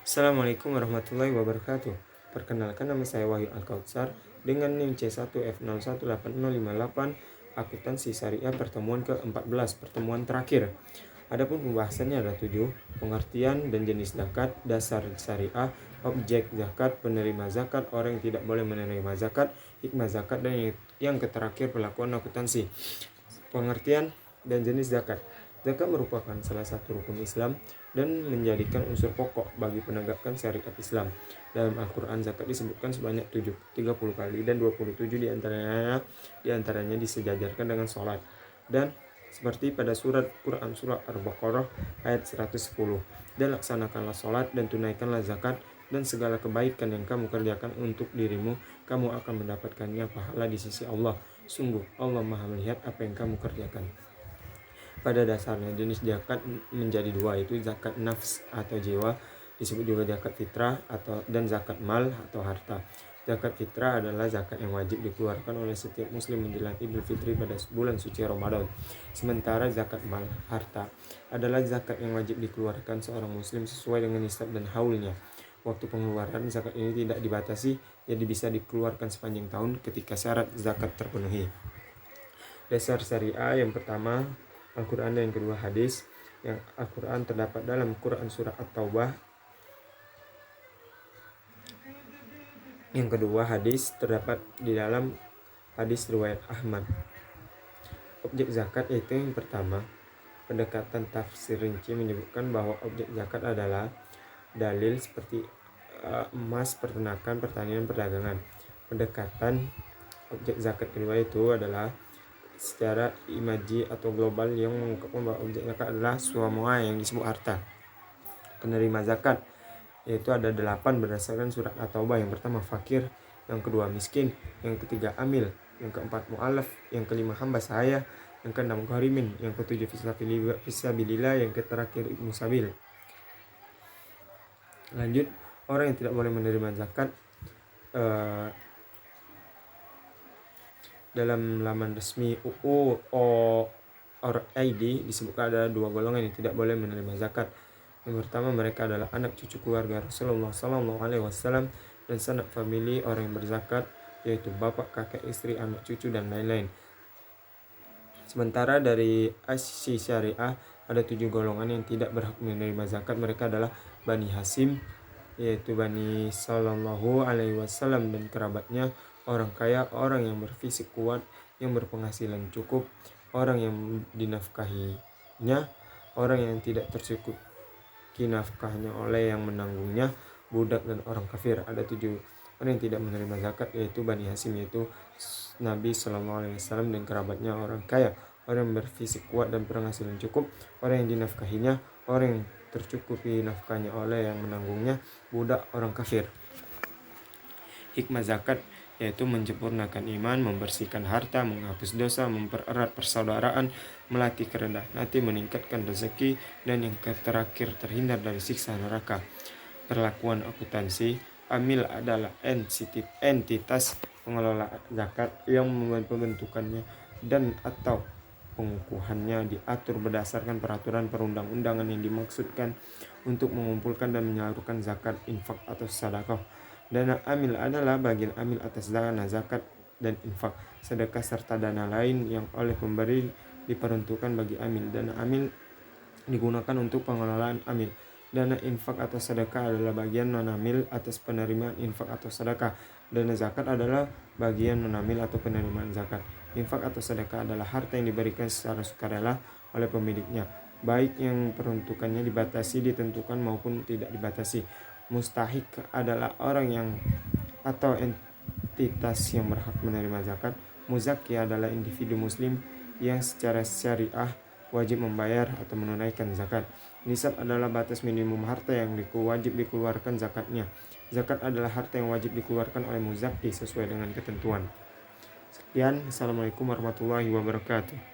Assalamualaikum warahmatullahi wabarakatuh. Perkenalkan, nama saya Wahyu Al-Kautsar dengan NIM C1F018058, akuntansi syariah pertemuan ke-14, pertemuan terakhir. Adapun pembahasannya ada 7, pengertian dan jenis zakat, dasar syariah, objek zakat, penerima zakat, orang yang tidak boleh menerima zakat, hikmah zakat, dan yang terakhir perlakuan akuntansi. Pengertian dan jenis zakat. Zakat merupakan salah satu rukun Islam dan menjadikan unsur pokok bagi penegakan syariat Islam. Dalam Al-Quran, zakat disebutkan sebanyak 30 kali dan 27 diantaranya disejajarkan dengan sholat. Dan seperti pada surat Quran surah Al-Baqarah ayat 110, dan laksanakanlah sholat dan tunaikanlah zakat, dan segala kebaikan yang kamu kerjakan untuk dirimu, kamu akan mendapatkannya pahala di sisi Allah. Sungguh Allah Maha melihat apa yang kamu kerjakan. Pada dasarnya jenis zakat menjadi dua, yaitu zakat nafs atau jiwa, disebut juga zakat fitrah dan zakat mal atau harta. Zakat fitrah adalah zakat yang wajib dikeluarkan oleh setiap muslim menjelang Idul Fitri pada bulan suci Ramadan. Sementara zakat mal, harta, adalah zakat yang wajib dikeluarkan seorang muslim sesuai dengan nisab dan haulnya. Waktu pengeluaran zakat ini tidak dibatasi, jadi bisa dikeluarkan sepanjang tahun ketika syarat zakat terpenuhi. Dasar syariah yang pertama Al-Quran, dan yang kedua hadis. Yang Al-Quran terdapat dalam Quran surah At-Taubah. Yang kedua hadis terdapat di dalam hadis riwayat Ahmad. Objek zakat yaitu yang pertama, pendekatan tafsir rinci menyebutkan bahwa objek zakat adalah dalil seperti emas, peternakan, pertanian, perdagangan. Pendekatan objek zakat kedua itu adalah secara imaji atau global yang mengungkapkan bahwa objek zakat adalah semua yang disebut harta. Penerima zakat yaitu ada 8 berdasarkan surat At-Taubah. Yang pertama fakir, yang kedua miskin, yang ketiga amil, yang keempat mu'alaf, yang kelima hamba sahaya, yang keenam gharimin, yang ketujuh fisabilillah, yang terakhir ibnu sabil. Lanjut, orang yang tidak boleh menerima zakat dalam laman resmi UU/ID disebutkan ada 2 golongan yang tidak boleh menerima zakat. Yang pertama, mereka adalah anak cucu keluarga Rasulullah SAW dan sanak famili orang yang berzakat, yaitu bapak, kakek, istri, anak cucu, dan lain-lain. Sementara dari sisi syariah ada 7 golongan yang tidak berhak menerima zakat. Mereka adalah Bani Hasim, yaitu Bani Sallallahu Alaihi Wasallam dan kerabatnya, orang kaya, orang yang berfisik kuat, yang berpenghasilan cukup, orang yang dinafkahinya, orang yang tidak tercukupi nafkahnya oleh yang menanggungnya, budak, dan orang kafir. Ada 7 orang yang tidak menerima zakat, yaitu Bani Hasim, yaitu Nabi Sallallahu Alaihi Wasallam dan kerabatnya, orang kaya, orang yang berfisik kuat dan penghasilan cukup, orang yang dinafkahinya, orang yang tercukupi nafkahnya oleh yang menanggungnya, budak, orang kafir. Hikmah zakat yaitu menyempurnakan iman, membersihkan harta, menghapus dosa, mempererat persaudaraan, melatih kerendahan hati, meningkatkan rezeki, dan yang terakhir terhindar dari siksa neraka. Perlakuan akuntansi. Amil adalah entitas pengelola zakat yang pembentukannya dan atau pengukuhannya diatur berdasarkan peraturan perundang-undangan yang dimaksudkan untuk mengumpulkan dan menyalurkan zakat, infak, atau sedekah. Dana amil adalah bagian amil atas dana zakat dan infak, sedekah, serta dana lain yang oleh pemberi diperuntukkan bagi amil. Dana amil digunakan untuk pengelolaan amil. Dana infak atau sedekah adalah bagian non-amil atas penerimaan infak atau sedekah. Dana zakat adalah bagian non-amil atau penerimaan zakat. Infak atau sedekah adalah harta yang diberikan secara sukarela oleh pemiliknya, baik yang peruntukannya dibatasi, ditentukan, maupun tidak dibatasi. Mustahik adalah orang yang atau entitas yang berhak menerima zakat. Muzaki adalah individu muslim yang secara syariah wajib membayar atau menunaikan zakat. Nisab adalah batas minimum harta yang wajib dikeluarkan zakatnya. Zakat adalah harta yang wajib dikeluarkan oleh muzaki sesuai dengan ketentuan. Sekian, Assalamualaikum warahmatullahi wabarakatuh.